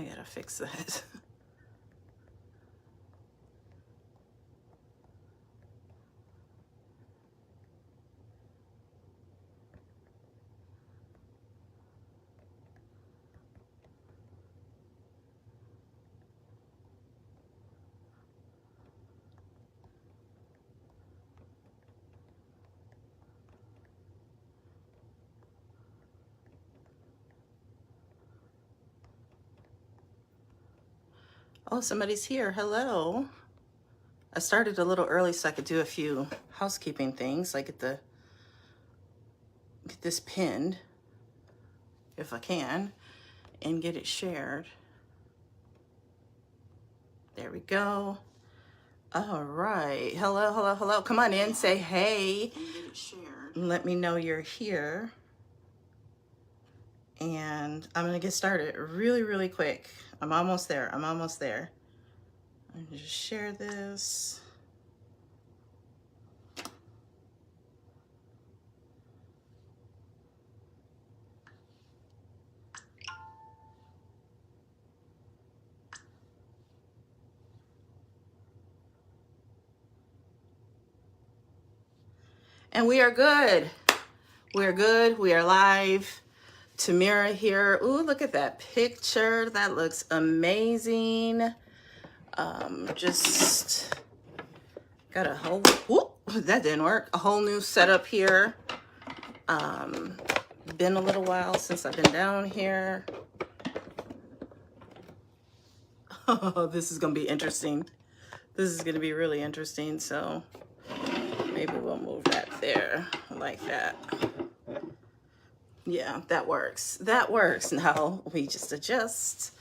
I gotta fix that. Oh, somebody's here. Hello. I started a little early so I could do a few housekeeping things. Like get this pinned, if I can, and get it shared. There we go. All right. Hello, hello, hello. Come on in. Say hey. And get it shared. Let me know you're here. And I'm going to get started really, really quick. I'm almost there. I'm almost there. I'm going to just share this. And we are good. We are good. We are live. Tamira here. Ooh, look at that picture. That looks amazing. Just got a whole, whoop, that didn't work. A whole new setup here. Been a little while since I've been down here. Oh, this is gonna be interesting. This is gonna be really interesting. So maybe we'll move that there like that. Yeah, that works. That works. Now we just adjust.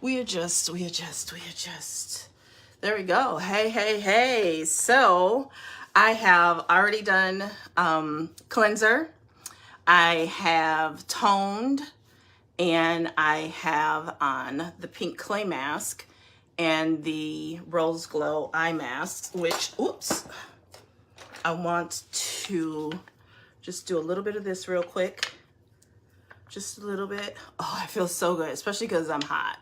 We adjust. We adjust. We adjust. There we go. Hey, hey, hey. So I have already done cleanser. I have toned, and I have on the pink clay mask and the Rose Glow eye mask, which, oops, I want to just do a little bit of this real quick. Just a little bit. Oh, I feel so good, especially because I'm hot.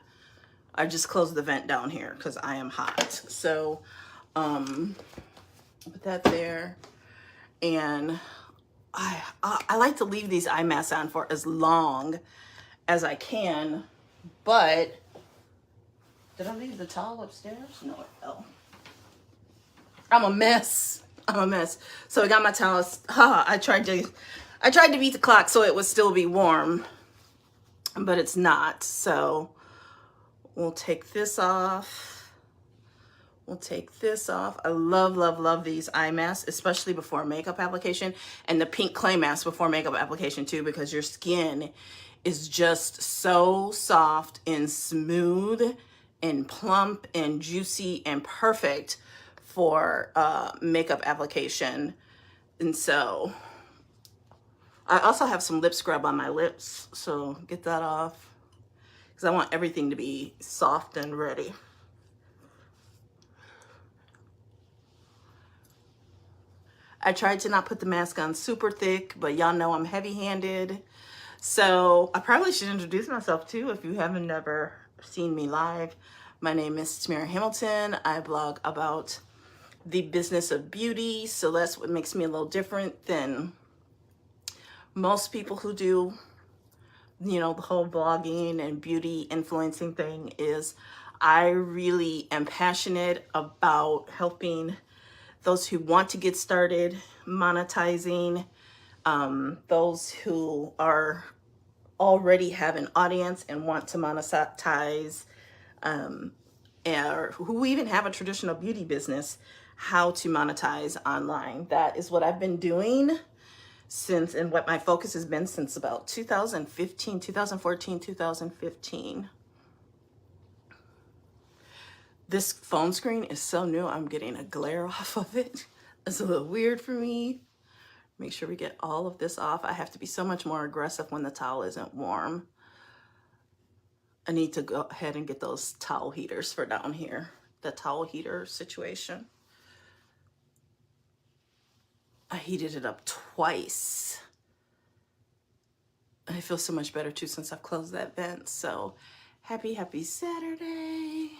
I just closed the vent down here because I am hot. So, put that there. And I like to leave these eye masks on for as long as I can, but did I leave the towel upstairs? No, it fell. I'm a mess. I'm a mess. So I got my towels. I tried to beat the clock so it would still be warm, but it's not. So we'll take this off. We'll take this off. I love, love, love these eye masks, especially before makeup application, and the pink clay mask before makeup application too, because your skin is just so soft and smooth and plump and juicy and perfect for makeup application. And so I also have some lip scrub on my lips, so get that off because I want everything to be soft and ready. I tried to not put the mask on super thick, but y'all know I'm heavy-handed. So I probably should introduce myself too if you haven't never seen me live. My name is Tamira Hamilton. I blog about the business of beauty. So that's what makes me a little different than most people who do, you know, the whole blogging and beauty influencing thing. Is I really am passionate about helping those who want to get started monetizing, those who are already have an audience and want to monetize, or who even have a traditional beauty business, how to monetize online. That is what I've been doing since, and what my focus has been since about 2015, 2014, 2015. This phone screen is so new, I'm getting a glare off of it. It's a little weird for me. Make sure we get all of this off. I have to be so much more aggressive when the towel isn't warm. I need to go ahead and get those towel heaters for down here, the towel heater situation. I heated it up twice. I feel so much better too since I've closed that vent. So Happy Saturday.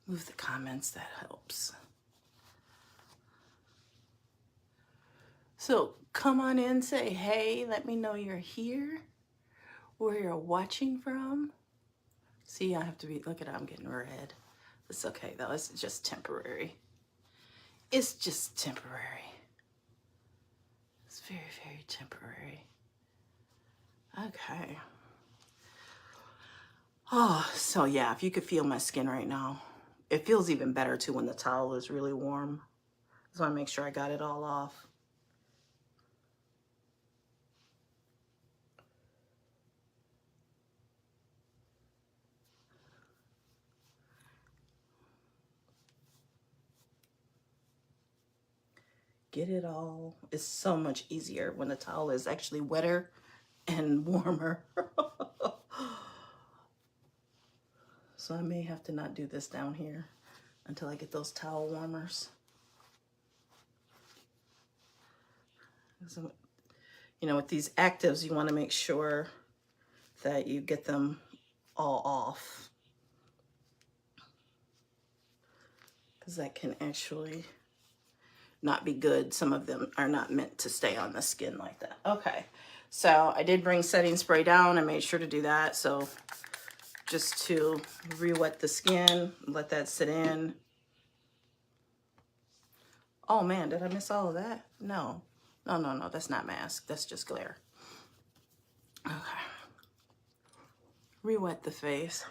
Move the comments, that helps. So come on in, say hey, let me know you're here, where you're watching from. See, I have to be, look at it, I'm getting red. It's okay though, it's just temporary. It's just temporary. It's very, very temporary. Okay. Oh, so yeah, if you could feel my skin right now, it feels even better too when the towel is really warm. Just want to make sure I got it all off. Get it all. It's so much easier when the towel is actually wetter and warmer. So I may have to not do this down here until I get those towel warmers. So, you know, with these actives, you want to make sure that you get them all off, because that can actually not be good. Some of them are not meant to stay on the skin like that. Okay, so I did bring setting spray down. I made sure to do that. So just to re-wet the skin, let that sit in. Oh man, did I miss all of that? No, that's not mask. That's just glare. Okay. Re-wet the face.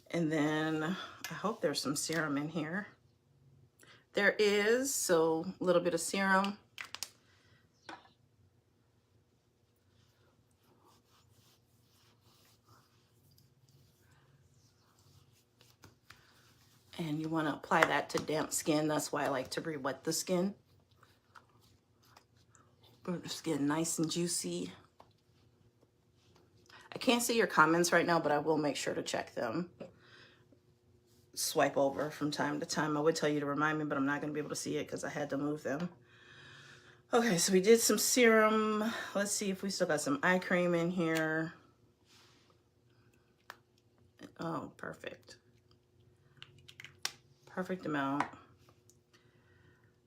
And then I hope there's some serum in here. There is, so a little bit of serum. And you want to apply that to damp skin. That's why I like to re-wet the skin. Put the skin nice and juicy. I can't see your comments right now, but I will make sure to check them. Swipe over from time to time. I would tell you to remind me, but I'm not going to be able to see it because I had to move them. Okay, so we did some serum. Let's see if we still got some eye cream in here. Oh, perfect. Perfect amount.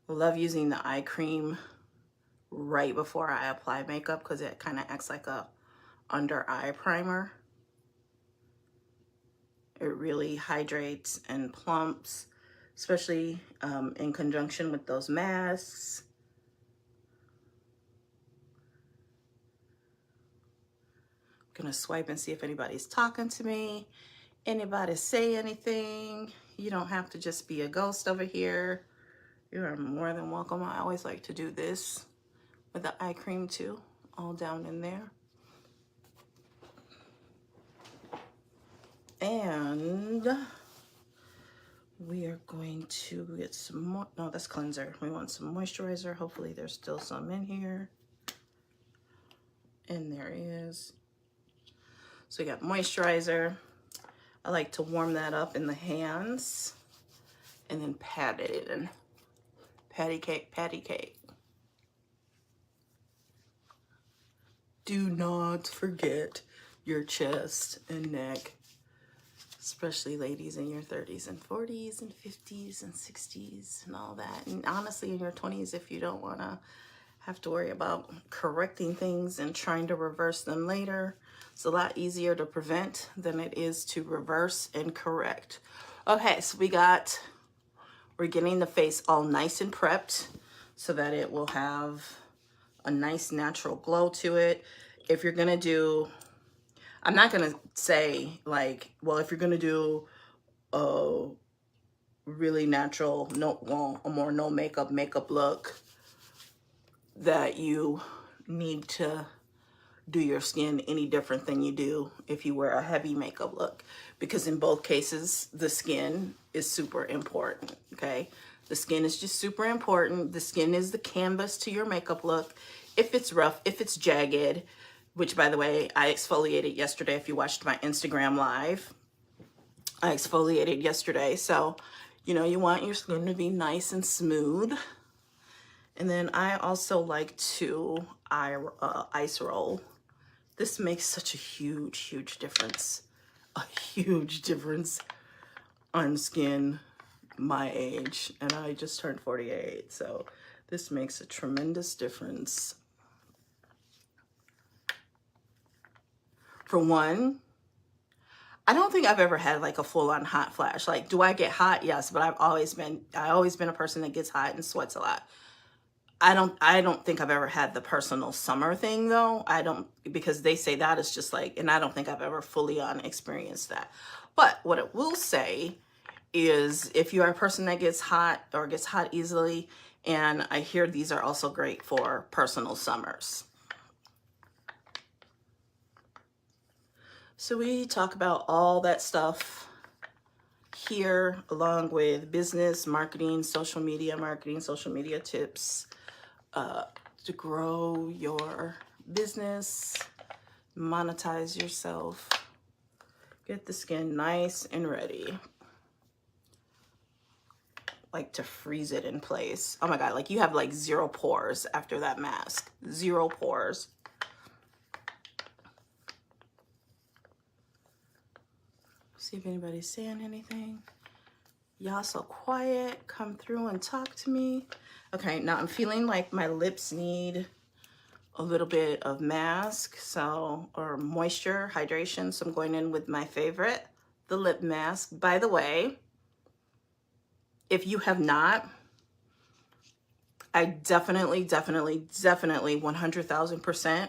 I love using the eye cream right before I apply makeup because it kind of acts like a under eye primer. It really hydrates and plumps, especially in conjunction with those masks. I'm gonna swipe and see if anybody's talking to me. Anybody say anything? You don't have to just be a ghost over here. You are more than welcome. I always like to do this with the eye cream too, all down in there. And we are going to get some more. No, that's cleanser. We want some moisturizer. Hopefully there's still some in here. And there is. So we got moisturizer. I like to warm that up in the hands and then pat it in. Patty cake, patty cake. Do not forget your chest and neck, especially ladies in your 30s and 40s and 50s and 60s and all that. And honestly, in your 20s, if you don't want to have to worry about correcting things and trying to reverse them later, it's a lot easier to prevent than it is to reverse and correct. Okay, so we're getting the face all nice and prepped so that it will have a nice natural glow to it. If you're gonna do, I'm not gonna say like, well, if you're gonna do a really natural, a more no makeup look, that you need to do your skin any different than you do if you wear a heavy makeup look, because in both cases the skin is super important. Okay, the skin is just super important. The skin is the canvas to your makeup look. If it's rough, if it's jagged, which by the way, I exfoliated yesterday. If you watched my Instagram live, I exfoliated yesterday. So, you know, you want your skin to be nice and smooth. And then I also like to ice roll This makes such a huge difference. A huge difference on skin my age. And I just turned 48. So this makes a tremendous difference. For one, I don't think I've ever had like a full-on hot flash. Like, do I get hot? Yes, but I've always been a person that gets hot and sweats a lot. I don't think I've ever had the personal summer thing though. I don't, because they say that is just like, and I don't think I've ever fully on experienced that. But what it will say is if you are a person that gets hot or gets hot easily, and I hear these are also great for personal summers. So we talk about all that stuff here, along with business, marketing, social media tips to grow your business, monetize yourself, get the skin nice and ready. Like to freeze it in place. Oh my God, like you have like 0 pores after that mask. 0 pores. See if anybody's saying anything. Y'all so quiet. Come through and talk to me. Okay, now I'm feeling like my lips need a little bit of mask, or moisture, hydration. So I'm going in with my favorite, the lip mask. By the way, if you have not, I definitely 100,000%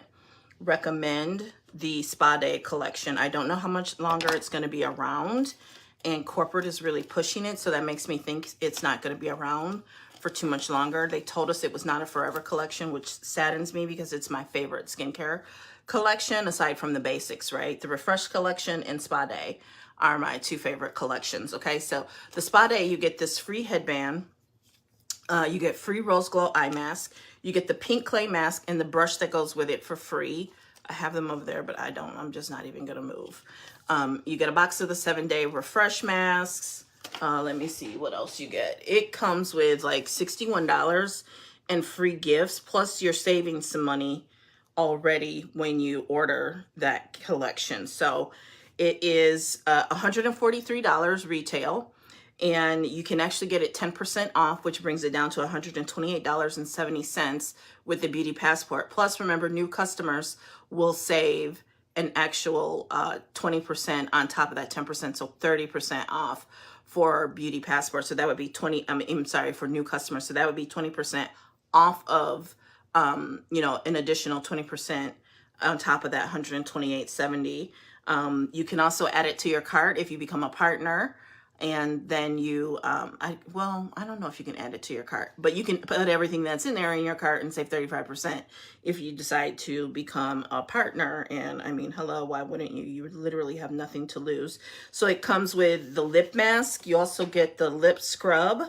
recommend the Spa Day collection. I don't know how much longer it's going to be around, and corporate is really pushing it, so that makes me think it's not going to be around for too much longer. They told us it was not a forever collection, which saddens me because it's my favorite skincare collection aside from the basics, right? The Refresh collection and Spa Day are my 2 favorite collections. Okay, so the Spa Day, you get this free headband, you get free Rose Glow eye mask, you get the pink clay mask and the brush that goes with it for free. I have them over there, but I'm just not even gonna move. You get a box of the 7-day Refresh masks. Let me see what else you get. It comes with like $61 and free gifts, plus you're saving some money already when you order that collection. So it is $143 retail, and you can actually get it 10% off, which brings it down to $128.70 with the Beauty Passport. Plus, remember, new customers will save an actual 20% on top of that 10%, so 30% off for Beauty Passport. So that would be for new customers. So that would be 20% off of, an additional 20% on top of that $128.70. You can also add it to your cart if you become a partner. And then you, I don't know if you can add it to your cart, but you can put everything that's in there in your cart and save 35% if you decide to become a partner. And I mean, hello, why wouldn't you? You literally have nothing to lose. So it comes with the lip mask. You also get the lip scrub.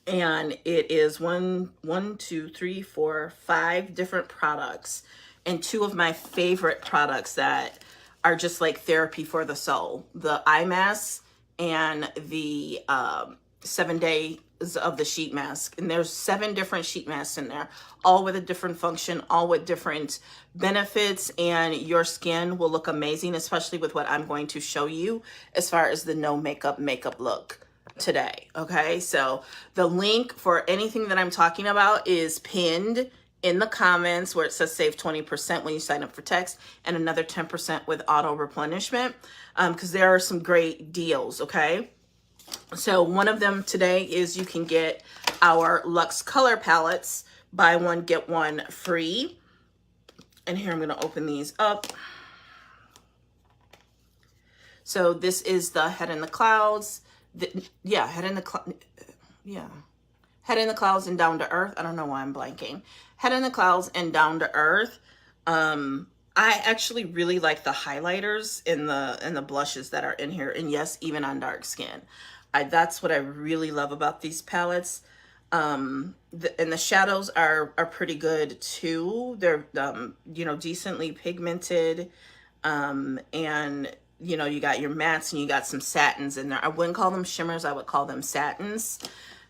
And it is 5 different products. And 2 of my favorite products that are just like therapy for the soul. The eye masks and the 7 days of the sheet mask. And there's 7 different sheet masks in there, all with a different function, all with different benefits, and your skin will look amazing, especially with what I'm going to show you as far as the no makeup look today. Okay, so the link for anything that I'm talking about is pinned in the comments where it says save 20% when you sign up for text, and another 10% with auto replenishment, because there are some great deals. Okay, so one of them today is you can get our Luxe Color Palettes, buy one get one free. And here I'm going to open these up. So this is the Head in the Clouds. Head in the Clouds and Down to Earth. I don't know why I'm blanking. Head in the Clouds and Down to Earth. I actually really like the highlighters and the blushes that are in here, and yes, even on dark skin. That's what I really love about these palettes. And the shadows are pretty good too. They're decently pigmented, and you got your mattes and you got some satins in there. I wouldn't call them shimmers, I would call them satins.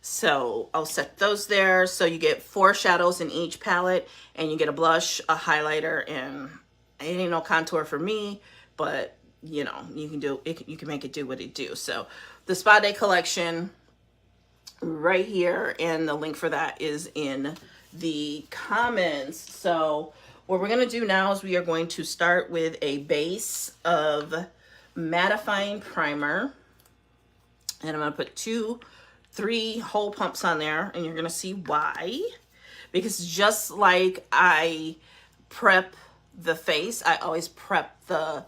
So I'll set those there. So you get 4 shadows in each palette, and you get a blush, a highlighter, and It ain't no contour for me, but you know, you can do it, you can make it do what it do. So the Spa Day collection right here, and the link for that is in the comments. So what we're going to do now is we are going to start with a base of mattifying primer, and I'm going to put 2-3 whole pumps on there, and you're going to see why. Because just like I prep the face, I always prep the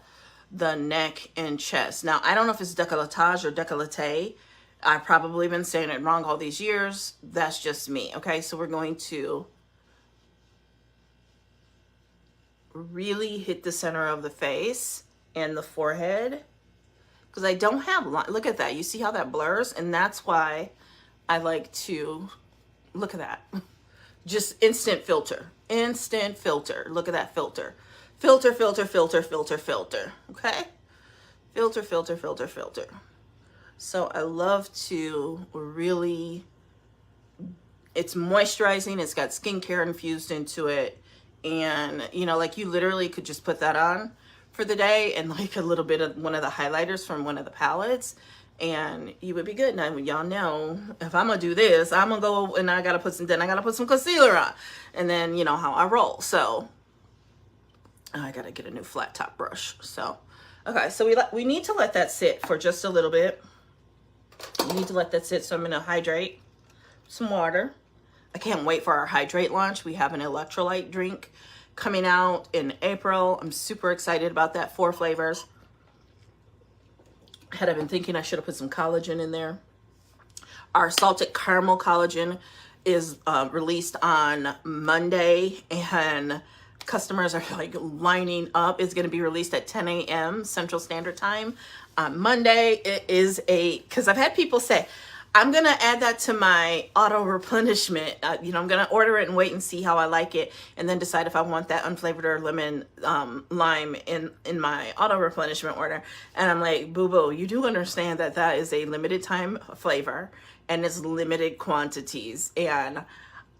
neck and chest. Now, I don't know if it's décolletage or décolleté. I've probably been saying it wrong all these years. That's just me. Okay, so we're going to really hit the center of the face and the forehead, because I don't have, look at that. You see how that blurs? And that's why I like to, look at that. Just instant filter. Instant filter. Look at that filter. Filter, filter, filter, filter, filter. Okay? Filter, filter, filter, filter. So I love to really, it's moisturizing. It's got skincare infused into it. And, you know, like you literally could just put that on for the day and like a little bit of one of the highlighters from one of the palettes, and you would be good. Now, y'all know, if I'm gonna do this, I'm gonna go and I gotta put some concealer on, and then you know how I roll. So I gotta get a new flat top brush. So, okay, so we need to let that sit for just a little bit. We need to let that sit. So I'm gonna hydrate some water. I can't wait for our hydrate launch. We have an electrolyte drink coming out in April. I'm super excited about that. 4 flavors. Had I been thinking, I should have put some collagen in there. Our salted caramel collagen is released on Monday, and customers are like lining up. It's going to be released at 10 a.m. Central Standard Time on Monday. It is because I've had people say, I'm going to add that to my auto replenishment. You know, I'm going to order it and wait and see how I like it, and then decide if I want that unflavored or lemon lime in my auto replenishment order. And I'm like, boo-boo, you do understand that that is a limited time flavor and it's limited quantities. And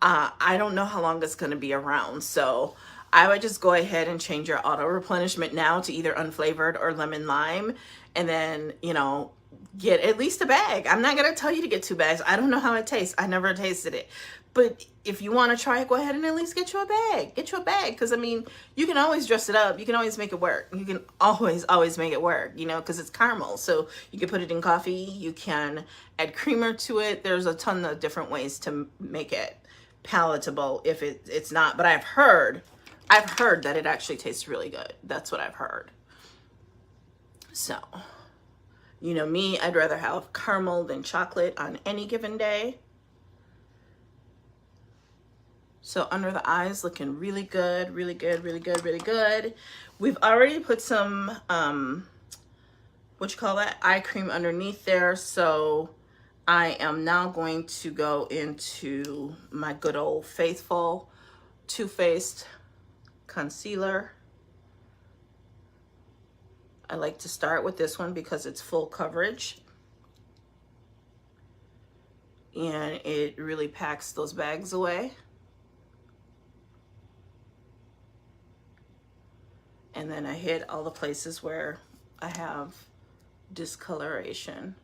I don't know how long it's going to be around. So I would just go ahead and change your auto replenishment now to either unflavored or lemon lime. And then, you know, get at least a bag. I'm not going to tell you to get 2 bags. I don't know how it tastes. I never tasted it. But if you want to try it, go ahead and at least get you a bag. Get you a bag. Because, I mean, you can always dress it up. You can always make it work. You can always make it work, you know, because it's caramel. So you can put it in coffee. You can add creamer to it. There's a ton of different ways to make it palatable if it's not. But I've heard that it actually tastes really good. That's what I've heard. So, you know me, I'd rather have caramel than chocolate on any given day. So under the eyes, looking really good, really good, really good, really good. We've already put some, eye cream underneath there. So I am now going to go into my good old faithful Too Faced concealer. I like to start with this one because it's full coverage and it really packs those bags away. And then I hit all the places where I have discoloration.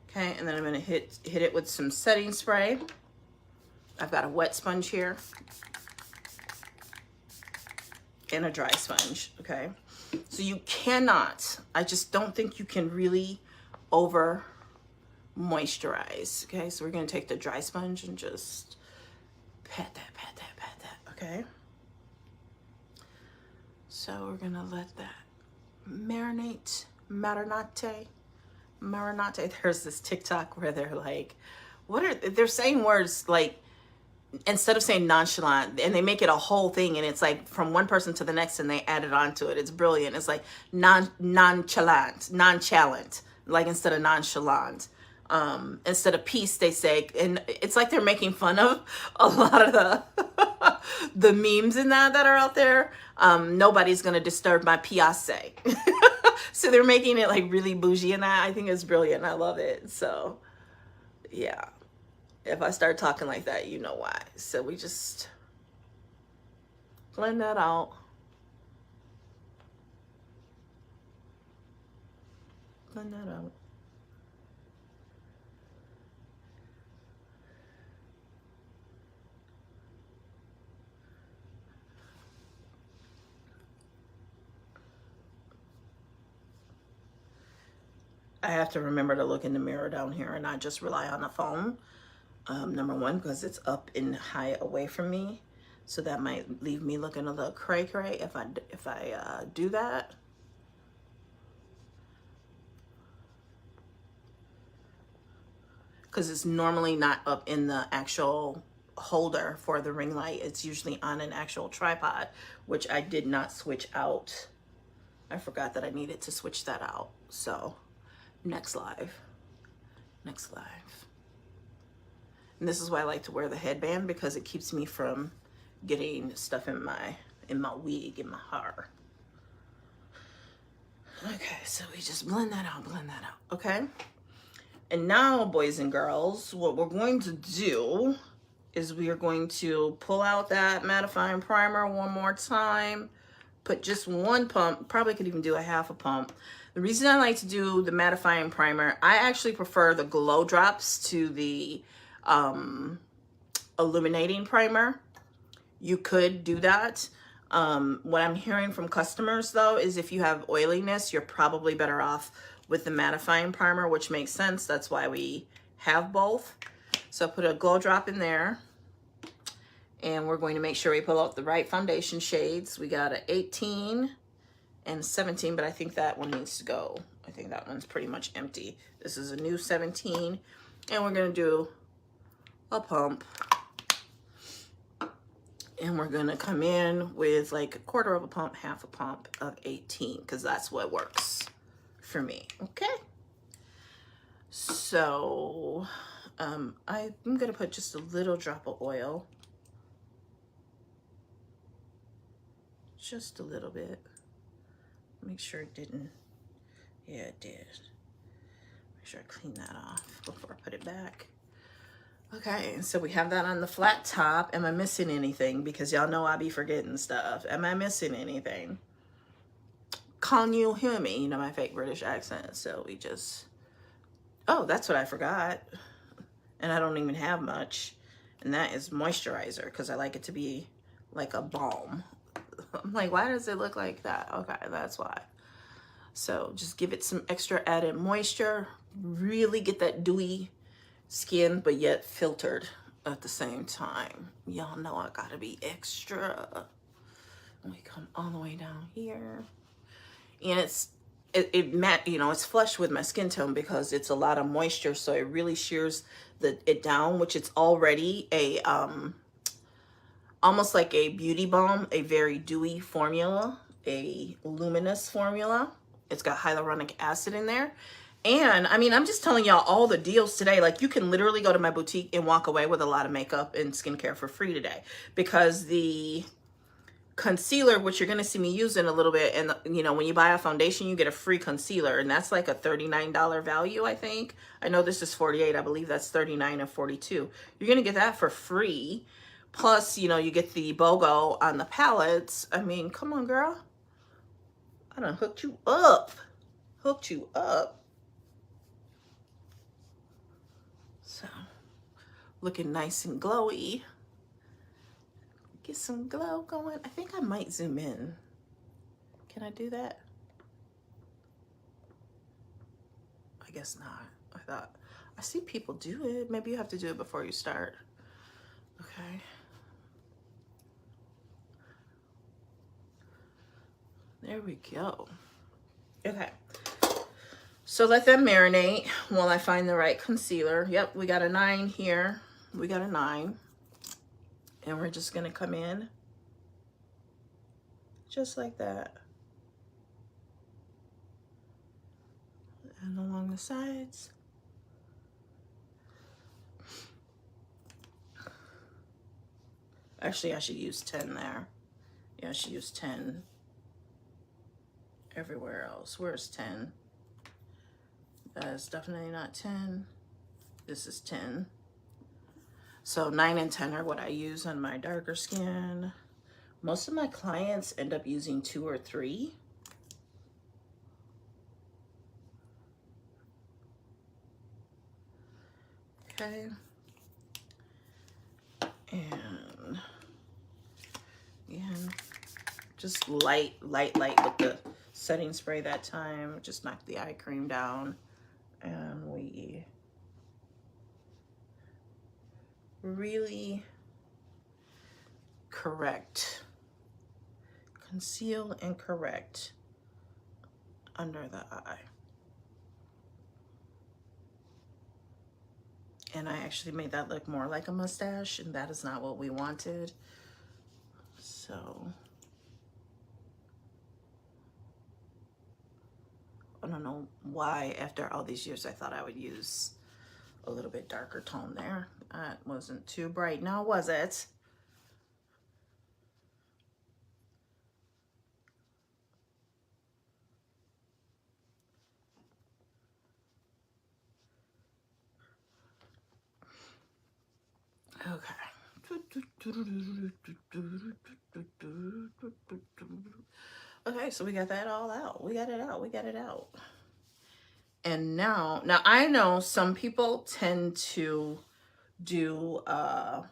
Okay, and then I'm going to hit it with some setting spray. I've got a wet sponge here and a dry sponge, okay? So you cannot, I just don't think you can really over moisturize, okay? So we're gonna take the dry sponge and just pat that, pat that, pat that, okay? So we're gonna let that marinate. There's this TikTok where they're like, they're saying words like, instead of saying nonchalant, and they make it a whole thing, and it's like from one person to the next and they add it onto it. It's brilliant. It's like nonchalant, like instead of nonchalant. Instead of peace, they say, and it's like they're making fun of a lot of the memes in that are out there. Nobody's gonna disturb my piace. So they're making it like really bougie, and that I think is brilliant. I love it. So yeah. If I start talking like that, you know why. So we just Blend that out. Blend that out. I have to remember to look in the mirror down here and not just rely on the phone. Number one, because it's up and high away from me. So that might leave me looking a little cray-cray if I do that. Because it's normally not up in the actual holder for the ring light. It's usually on an actual tripod, which I did not switch out. I forgot that I needed to switch that out. So next live. And this is why I like to wear the headband, because it keeps me from getting stuff in my wig, in my hair. Okay, so we just blend that out, okay? And now, boys and girls, what we're going to do is we are going to pull out that mattifying primer one more time, put just one pump, probably could even do a half a pump. The reason I like to do the mattifying primer, I actually prefer the glow drops to the illuminating primer. You could do that. What I'm hearing from customers though is if you have oiliness, you're probably better off with the mattifying primer, which makes sense. That's why we have both. So put a glow drop in there, and we're going to make sure we pull out the right foundation shades. We got an 18 and 17, but I think that one needs to go. I think that one's pretty much empty. This is a new 17, and we're gonna do a pump. And we're gonna come in with like a quarter of a pump, half a pump of 18, because that's what works for me, okay? So I'm gonna put just a little drop of oil. Just a little bit. Make sure it didn't, yeah, it did. Make sure I clean that off before I put it back. Okay, so we have that on the flat top. Am I missing anything? Because y'all know I be forgetting stuff. Am I missing anything? Can you hear me? You know my fake British accent. So we just, oh, that's what I forgot. And I don't even have much. And that is moisturizer, because I like it to be like a balm. I'm like, why does it look like that? Okay, that's why. So just give it some extra added moisture. Really get that dewy skin, but yet filtered at the same time. Y'all know I gotta be extra. We come all the way down here, and it's flush with my skin tone because it's a lot of moisture, so it really shears it down, which it's already a almost like a beauty balm, a very dewy formula, a luminous formula. It's got hyaluronic acid in there. And I mean, I'm just telling y'all all the deals today. Like, you can literally go to my boutique and walk away with a lot of makeup and skincare for free today, because the concealer, which you're going to see me using a little bit, and you know, when you buy a foundation, you get a free concealer, and that's like a $39 value, I think. I know this is $48. I believe that's $39 and $42. You're going to get that for free. Plus, you know, you get the BOGO on the palettes. I mean, come on, girl. I done hooked you up. Hooked you up. So, looking nice and glowy. Get some glow going. I think I might zoom in. Can I do that? I guess not. I thought, I see people do it. Maybe you have to do it before you start. Okay. There we go. Okay. So let them marinate while I find the right concealer. Yep, we got a 9 here. We got a 9. And we're just gonna come in just like that. And along the sides. Actually, I should use 10 there. Yeah, I should use 10 everywhere else. Where's 10? That is definitely not 10. This is 10. So 9 and 10 are what I use on my darker skin. Most of my clients end up using 2 or 3. Okay. And again, just light with the setting spray that time. Just knock the eye cream down, and we really correct, conceal and correct under the eye. And I actually made that look more like a mustache, and that is not what we wanted. So I don't know why after all these years I thought I would use a little bit darker tone there. That wasn't too bright now, was it? Okay. Okay, so we got that all out. We got it out. We got it out. And now I know some people tend to do the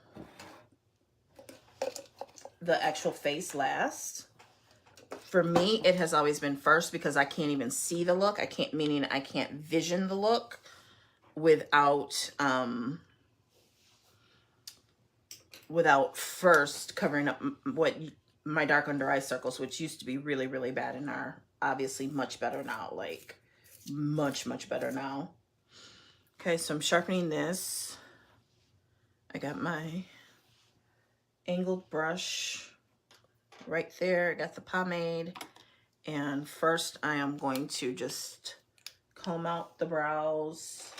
actual face last. For me, it has always been first because I can't even see the look. Meaning I can't vision the look without first covering up what my dark under eye circles, which used to be really, really bad and are obviously much better now, like much, much better now. Okay, so I'm sharpening this. I got my angled brush right there. I got the pomade. And first I am going to just comb out the brows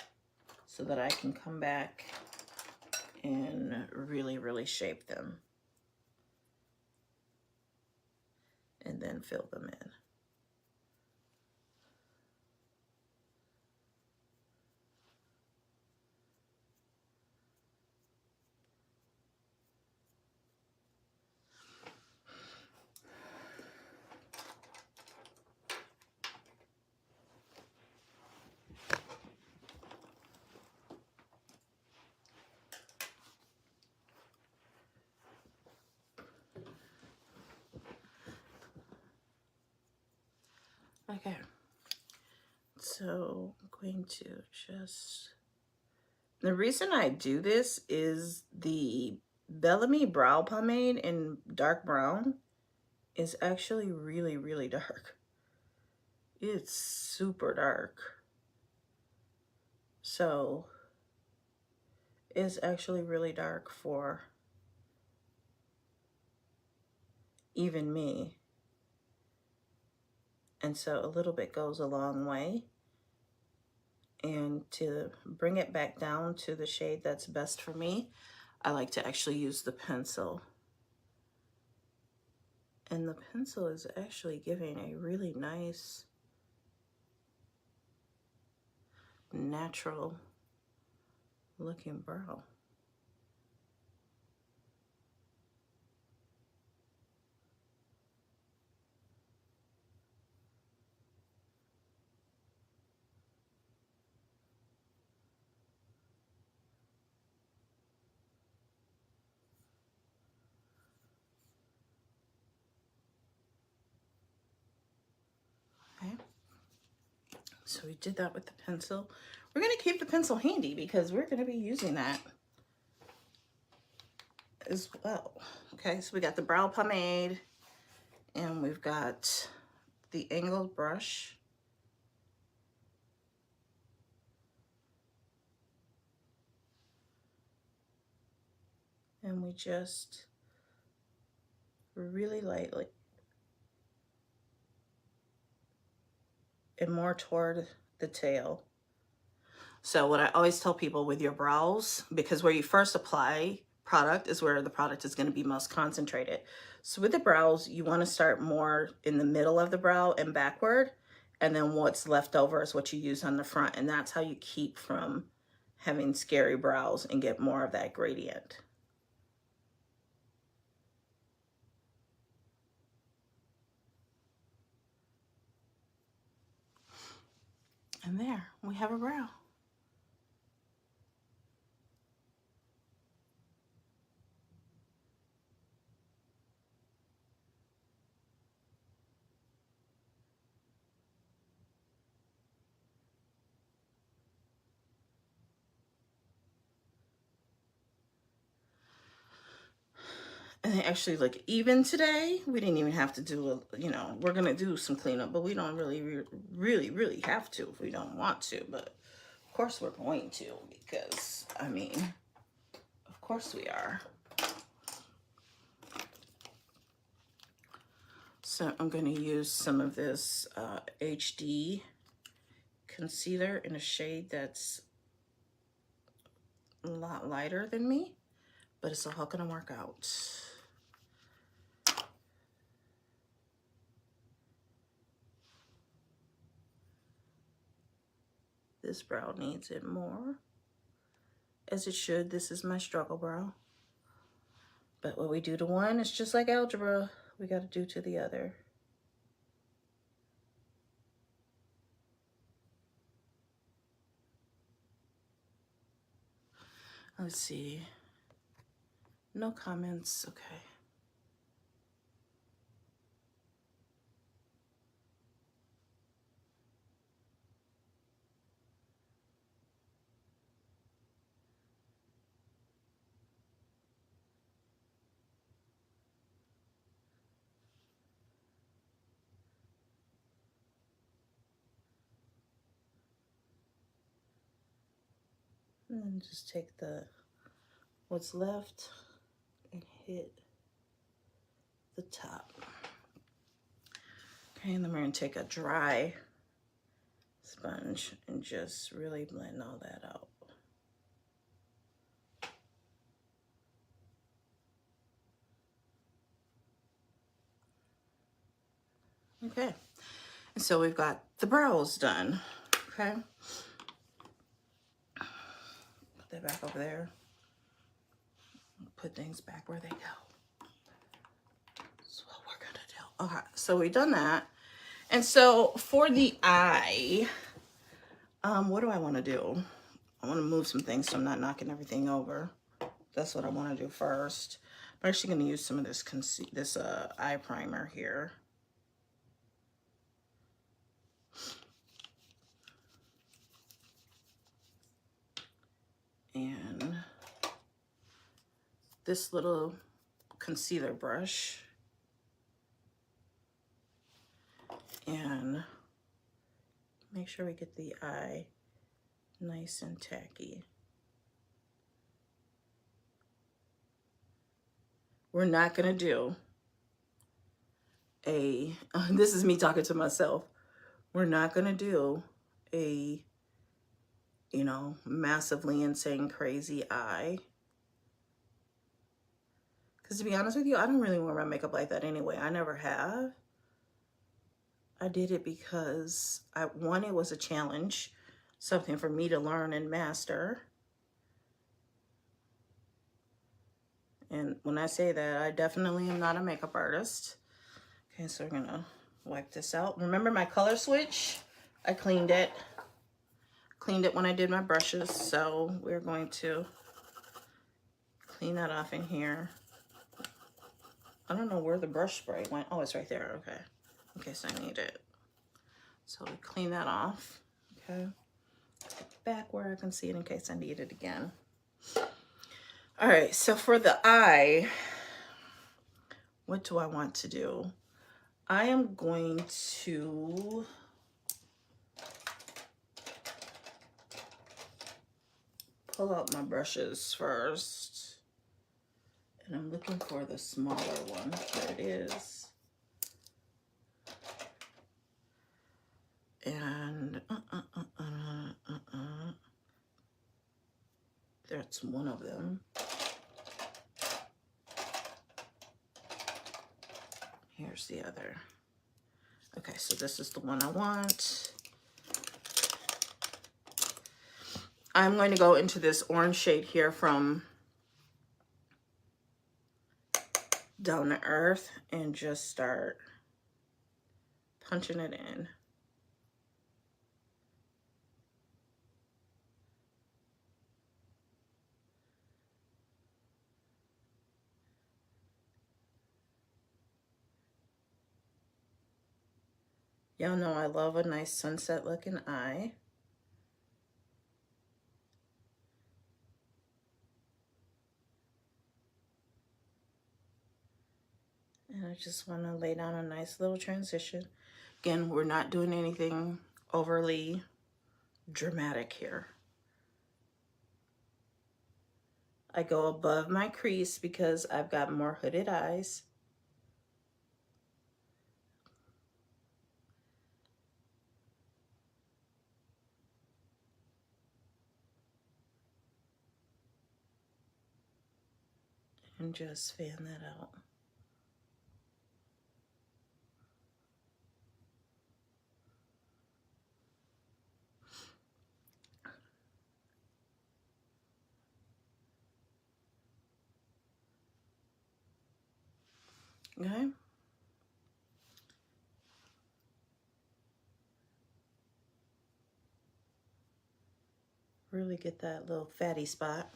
so that I can come back and really, really shape them. And then fill them in. Okay, so I'm going to just, the reason I do this is the Bellamy Brow Pomade in dark brown is actually really, really dark. It's super dark. So it's actually really dark for even me. And so a little bit goes a long way. And to bring it back down to the shade that's best for me, I like to actually use the pencil. And the pencil is actually giving a really nice, natural looking brow. Okay. So we did that with the pencil. We're going to keep the pencil handy because we're going to be using that as well. Okay, so we got the brow pomade and we've got the angled brush. And we just really lightly and more toward the tail. So what I always tell people with your brows, because where you first apply product is where the product is going to be most concentrated. So with the brows, you want to start more in the middle of the brow and backward, and then what's left over is what you use on the front, and that's how you keep from having scary brows and get more of that gradient. And there, we have a brow. And they actually look even today. We didn't even have to do a, you know, we're gonna do some cleanup, but we don't really have to if we don't want to. But of course we're going to, because I mean, of course we are. So I'm gonna use some of this HD concealer in a shade that's a lot lighter than me, but it's all gonna work out. This brow needs it more, as it should. This is my struggle brow. But what we do to one is just like algebra. We got to do to the other. Let's see. No comments. Okay. And then just take the what's left and hit the top. Okay, and then we're gonna take a dry sponge and just really blend all that out. Okay, and so we've got the brows done. Okay, put that back over there. Put things back where they go. That's what we're gonna do. Okay, so we've done that. And so for the eye, what do I want to do? I want to move some things so I'm not knocking everything over. That's what I want to do first. I'm actually going to use some of this eye primer here. And this little concealer brush. And make sure we get the eye nice and tacky. We're not gonna do a, this is me talking to myself. We're not gonna do a, you know, massively insane crazy eye. Because to be honest with you, I don't really wear my makeup like that anyway. I never have. I did it because one, it was a challenge, something for me to learn and master. And when I say that, I definitely am not a makeup artist. Okay, so we're gonna wipe this out. Remember my color switch? I cleaned it. Cleaned it when I did my brushes, so we're going to clean that off in here. I don't know where the brush spray went. Oh, it's right there, okay. In case I need it. So we clean that off, okay. Back where I can see it in case I need it again. All right, so for the eye, what do I want to do? I am going to pull out my brushes first. And I'm looking for the smaller one. There it is. And that's one of them. Here's the other. Okay, so this is the one I want. I'm going to go into this orange shade here from Down to Earth and just start punching it in. Y'all know I love a nice sunset looking eye. And I just want to lay down a nice little transition. Again, we're not doing anything overly dramatic here. I go above my crease because I've got more hooded eyes. And just fan that out. Okay. Really get that little fatty spot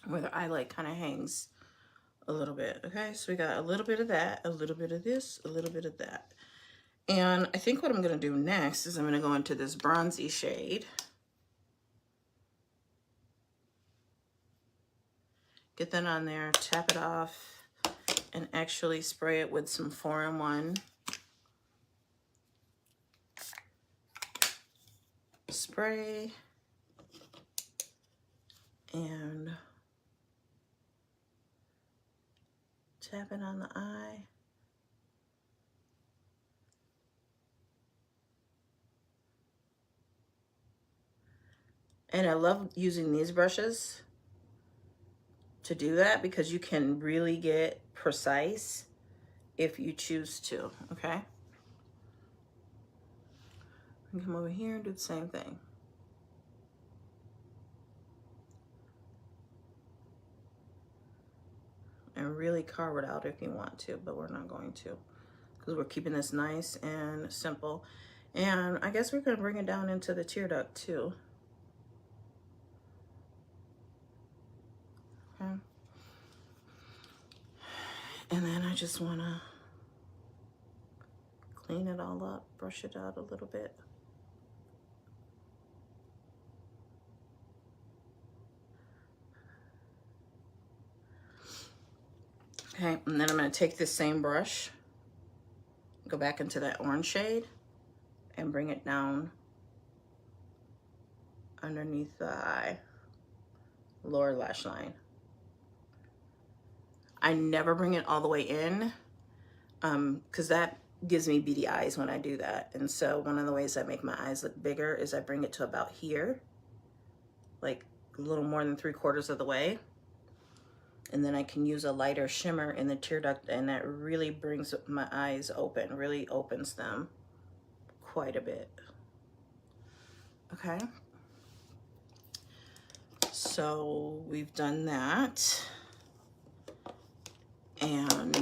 where the eyelid kind of hangs a little bit. Okay, so we got a little bit of that, a little bit of this, a little bit of that. And I think what I'm going to do next is I'm going to go into this bronzy shade. Get that on there, tap it off, and actually spray it with some 4-in-1 spray. And tap it on the eye. And I love using these brushes to do that because you can really get precise if you choose to, okay? And come over here and do the same thing. And really carve it out if you want to, but we're not going to because we're keeping this nice and simple. And I guess we're going to bring it down into the tear duct too. Okay. And then I just want to clean it all up, brush it out a little bit. Okay, and then I'm going to take this same brush, go back into that orange shade, and bring it down underneath the eye, lower lash line. I never bring it all the way in because that gives me beady eyes when I do that. And so one of the ways I make my eyes look bigger is I bring it to about here, like a little more than 3/4 of the way. And then I can use a lighter shimmer in the tear duct, and that really brings my eyes open, really opens them quite a bit. Okay. So we've done that. And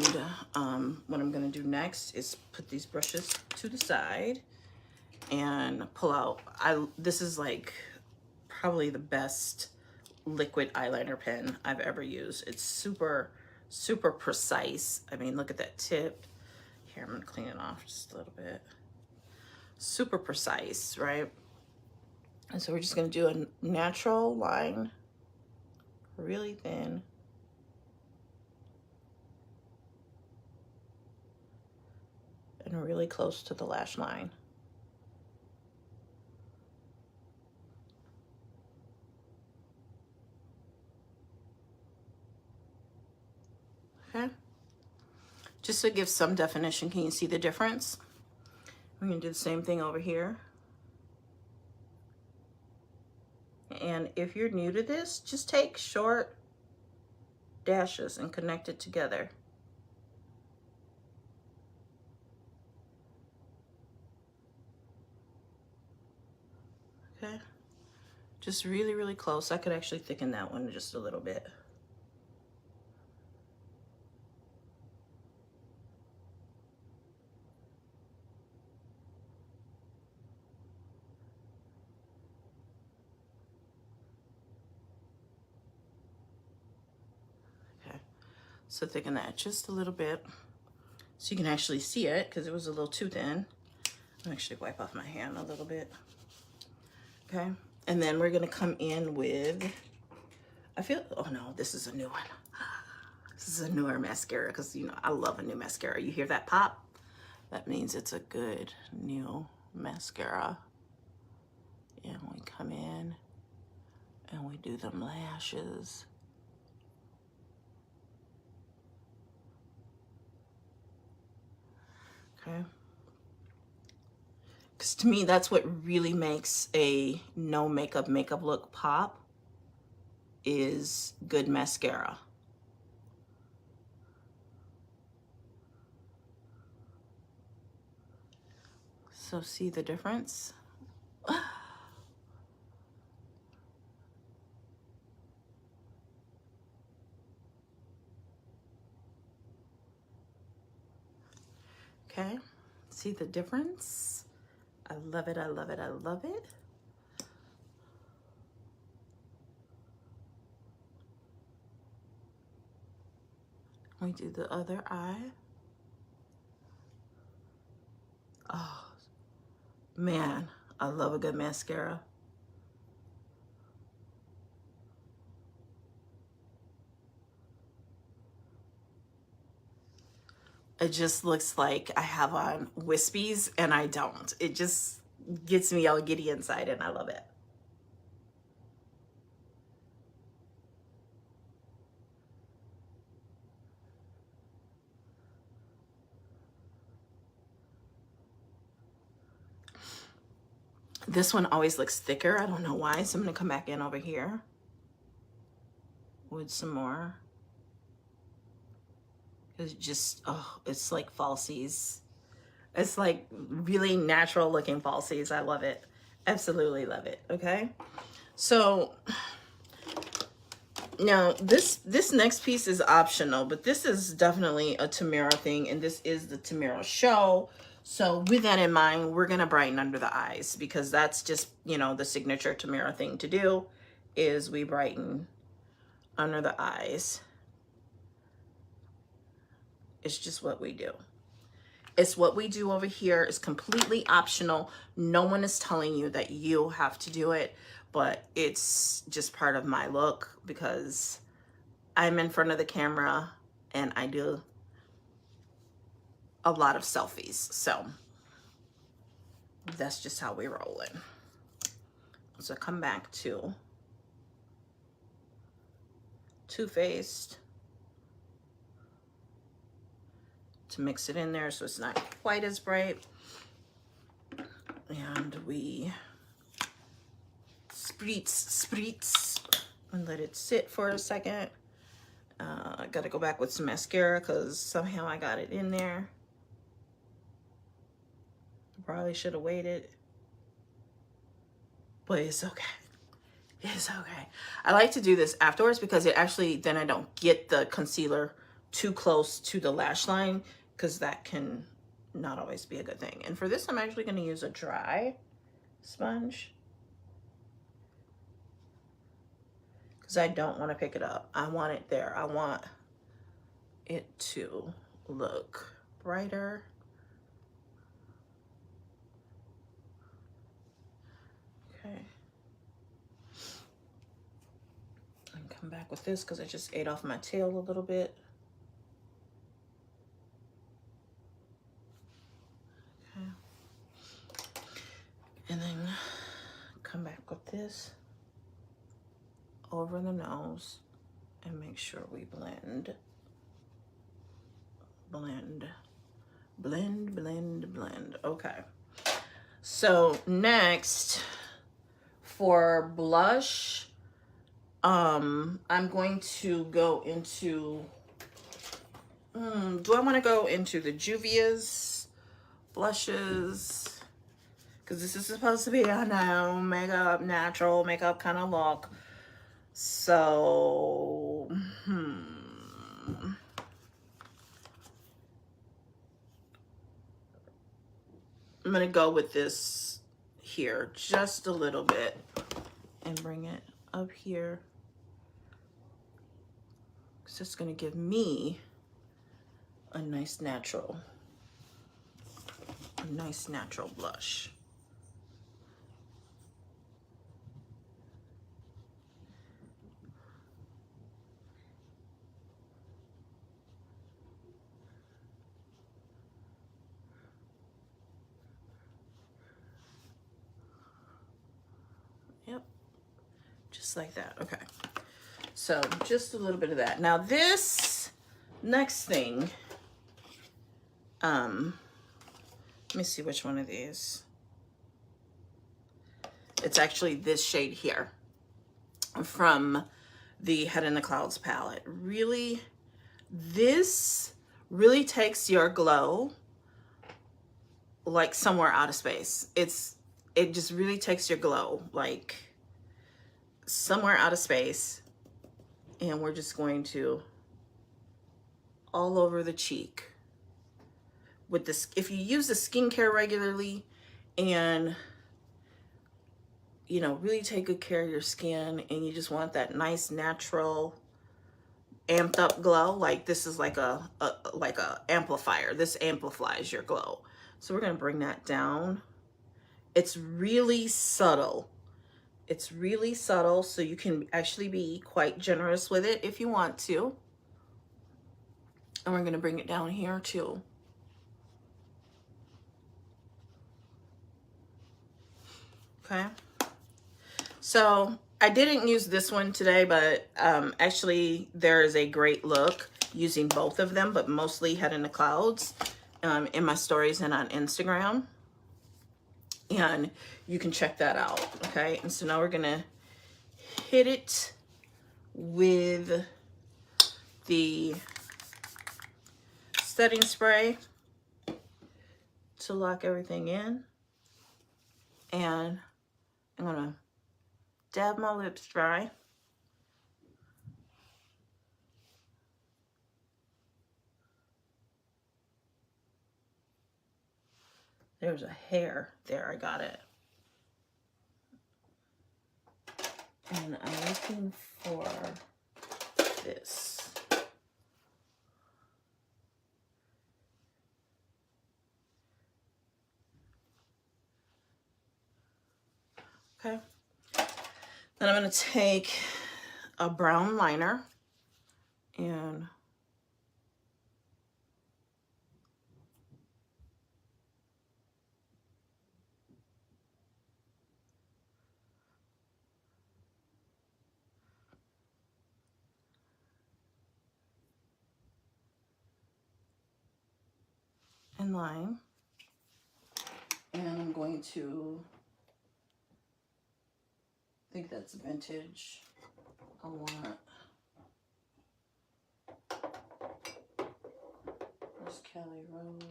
what I'm going to do next is put these brushes to the side and pull out. This is like probably the best liquid eyeliner pen I've ever used. It's super, super precise. I mean, look at that tip. Here, I'm going to clean it off just a little bit. Super precise, right? And so we're just going to do a natural line, really thin. And really close to the lash line. Okay. Just to give some definition, can you see the difference? We're going to do the same thing over here. And if you're new to this, just take short dashes and connect it together. Okay, just really, really close. I could actually thicken that one just a little bit. Okay, so thicken that just a little bit so you can actually see it because it was a little too thin. I'll actually wipe off my hand a little bit. Okay, and then we're gonna come in with, oh no, this is a new one. This is a newer mascara because, you know, I love a new mascara. You hear that pop? That means it's a good new mascara. And we come in and we do them lashes. Okay. Because to me, that's what really makes a no makeup look pop, is good mascara. So see the difference? Okay, see the difference? I love it, I love it, I love it. We do the other eye. Oh, man, I love a good mascara. It just looks like I have on wispies and I don't. It just gets me all giddy inside and I love it. This one always looks thicker. I don't know why. So I'm gonna come back in over here with some more. It's just, oh, it's like falsies. It's like really natural looking falsies. I love it. Absolutely love it. Okay. So now this next piece is optional, but this is definitely a Tamara thing. And this is the Tamara show. So with that in mind, we're going to brighten under the eyes because that's just, you know, the signature Tamara thing to do is we brighten under the eyes. It's just what we do. It's what we do over here. It's completely optional. No one is telling you that you have to do it, but it's just part of my look because I'm in front of the camera and I do a lot of selfies. So that's just how we roll it. So come back to Too Faced to mix it in there so it's not quite as bright. And we spritz and let it sit for a second. I gotta go back with some mascara because somehow I got it in there. Probably should have waited, but it's okay. It's okay. I like to do this afterwards because it actually, then I don't get the concealer too close to the lash line because that can not always be a good thing. And for this, I'm actually going to use a dry sponge because I don't want to pick it up. I want it there. I want it to look brighter. Okay. And come back with this because I just ate off my tail a little bit. And then come back with this over the nose and make sure we blend. Blend, blend, blend, blend. Okay. So next for blush, I'm going to go into, do I want to go into the Juvia's blushes? Because this is supposed to be a no makeup, natural makeup kind of look. So, I'm going to go with this here just a little bit and bring it up here. So it's going to give me a nice natural nice natural blush. Yep, just like that. Okay, so just a little bit of that. Now this next thing, let me see which one of these. It's actually this shade here from the Head in the Clouds palette. Really, this really takes your glow like somewhere out of space. It just really takes your glow like somewhere out of space. And we're just going to all over the cheek with this. If you use the skincare regularly and you know, really take good care of your skin and you just want that nice natural amped up glow, like this is like a amplifier. This amplifies your glow. So we're going to bring that down. It's really subtle. It's really subtle, so you can actually be quite generous with it if you want to. And we're going to bring it down here too. Okay. So I didn't use this one today, but actually there is a great look using both of them, but mostly Head in the Clouds in my stories and on Instagram. And you can check that out, okay? And so now we're gonna hit it with the setting spray to lock everything in. And I'm gonna dab my lips dry. There's a hair there, I got it. And I'm looking for this. Okay. Then I'm going to take a brown liner and line. And I'm going to, I think that's vintage. I want, where's Kelly Rose?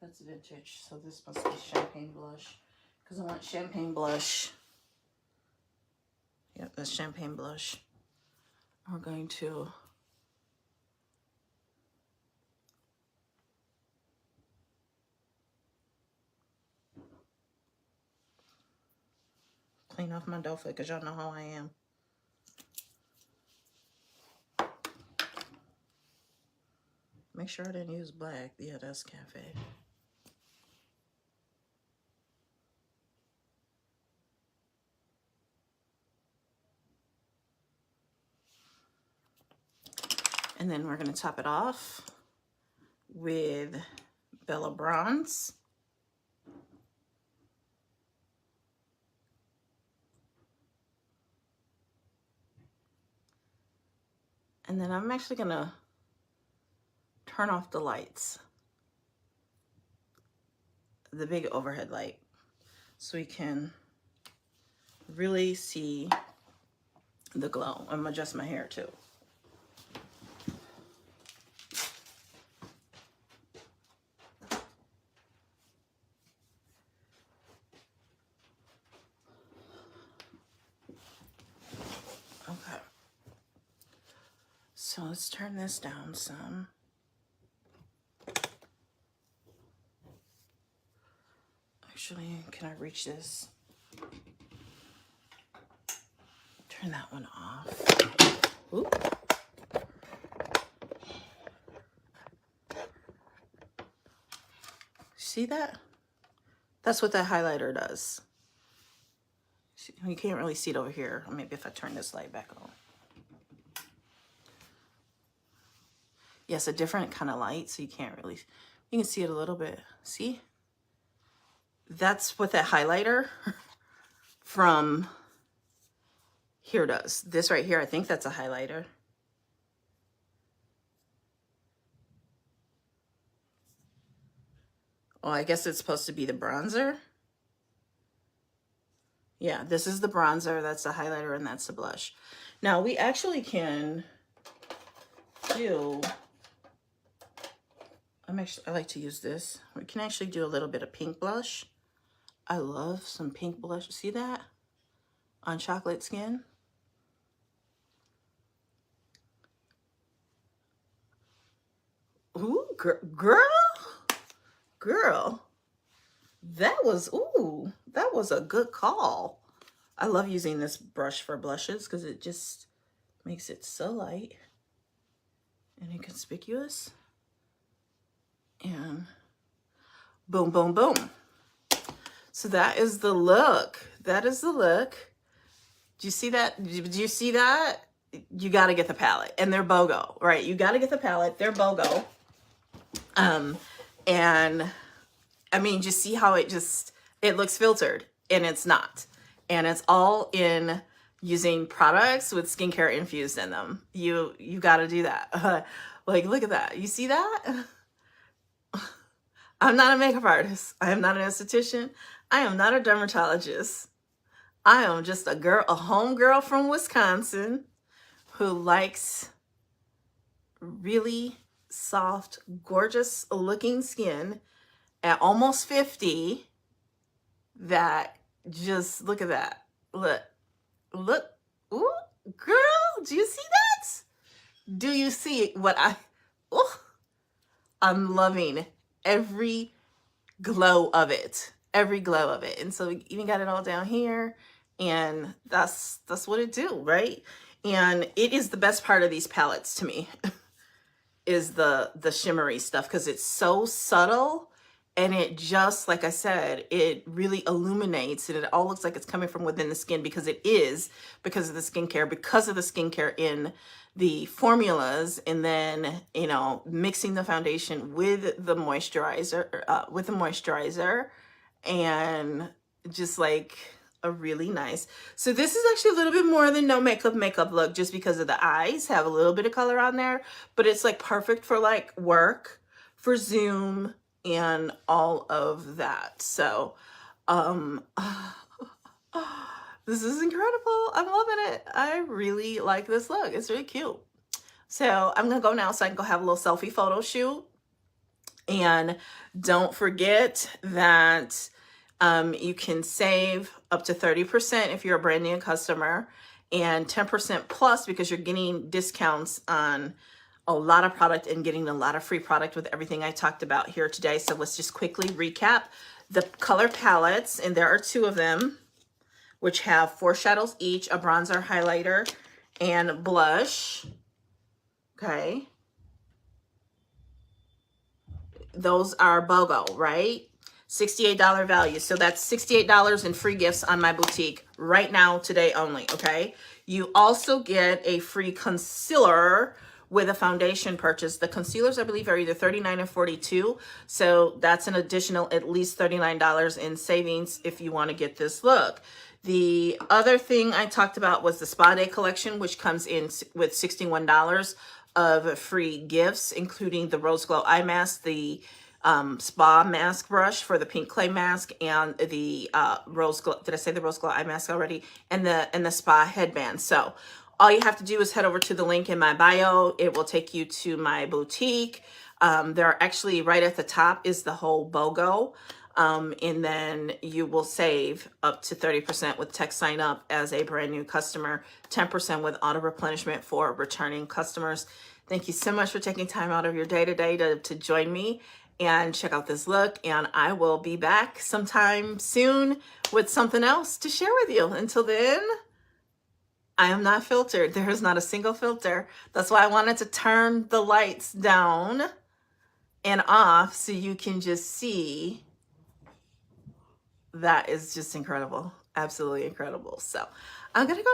That's vintage, so this must be champagne blush. Because I want champagne blush. Yep, that's champagne blush. We're going to clean off my dough foot because y'all know how I am. Make sure I didn't use black. Yeah, that's cafe. And then we're going to top it off with Bella Bronze. And then I'm actually going to turn off the lights, the big overhead light, so we can really see the glow. I'm gonna adjust my hair too. Okay, so let's turn this down some. Actually, can I reach this? Turn that one off. Oop. See that? That's what that highlighter does. You can't really see it over here. Maybe if I turn this light back on. Yes, a different kind of light, so you can't really, you can see it a little bit. See? That's what that highlighter from here does. This right here, I think that's a highlighter. Oh, I guess it's supposed to be the bronzer. Yeah, this is the bronzer, that's the highlighter, and that's the blush. Now, we actually can do, I like to use this. We can actually do a little bit of pink blush. I love some pink blush. See that? On chocolate skin. Ooh, girl. That was a good call. I love using this brush for blushes because it just makes it so light and inconspicuous. And boom, boom, boom. So that is the look. That is the look. Do you see that? Do you see that? You got to get the palette. And they're BOGO, right? You got to get the palette. They're BOGO. And I mean, just see how it looks filtered, and it's not. And it's all in using products with skincare infused in them. You got to do that. Like, look at that. You see that? I'm not a makeup artist. I am not an esthetician. I am not a dermatologist. I am just a girl, a home girl from Wisconsin who likes really soft, gorgeous looking skin at almost 50 that just, look at that. Look. Ooh, girl, do you see that? Do you see what I'm loving every glow of it. Every glow of it. And so we even got it all down here, and that's what it do, right? And it is the best part of these palettes to me is the shimmery stuff, because it's so subtle, and it just, like I said, it really illuminates, and it all looks like it's coming from within the skin, because it is, because of the skincare in the formulas, and then, you know, mixing the foundation with the moisturizer, and just like a really nice. So this is actually a little bit more than no makeup look, just because of the eyes have a little bit of color on there, but it's like perfect for like work, for Zoom, and all of that. So this is incredible. I'm loving it. I really like this look. It's really cute. So I'm gonna go now so I can go have a little selfie photo shoot. And don't forget that you can save up to 30% if you're a brand new customer, and 10% plus because you're getting discounts on a lot of product and getting a lot of free product with everything I talked about here today. So let's just quickly recap the color palettes, and there are 2 of them, which have 4 shadows each, a bronzer, highlighter, and blush. Okay. Those are BOGO, right? $68 value. So that's $68 in free gifts on my boutique right now, today only, okay? You also get a free concealer with a foundation purchase. The concealers, I believe, are either $39 and $42. So that's an additional at least $39 in savings if you want to get this look. The other thing I talked about was the Spa Day collection, which comes in with $61 of free gifts, including the Rose Glow Eye Mask, the spa mask brush for the pink clay mask, and the Rose Glow, did I say the Rose Glow Eye Mask already? And the spa headband. So all you have to do is head over to the link in my bio. It will take you to my boutique. There are actually, right at the top is the whole BOGO. And then you will save up to 30% with text sign up as a brand new customer, 10% with auto replenishment for returning customers. Thank you so much for taking time out of your day today to join me and check out this look. And I will be back sometime soon with something else to share with you. Until then, I am not filtered. There is not a single filter. That's why I wanted to turn the lights down and off so you can just see. That is just incredible. Absolutely incredible. So I'm going to go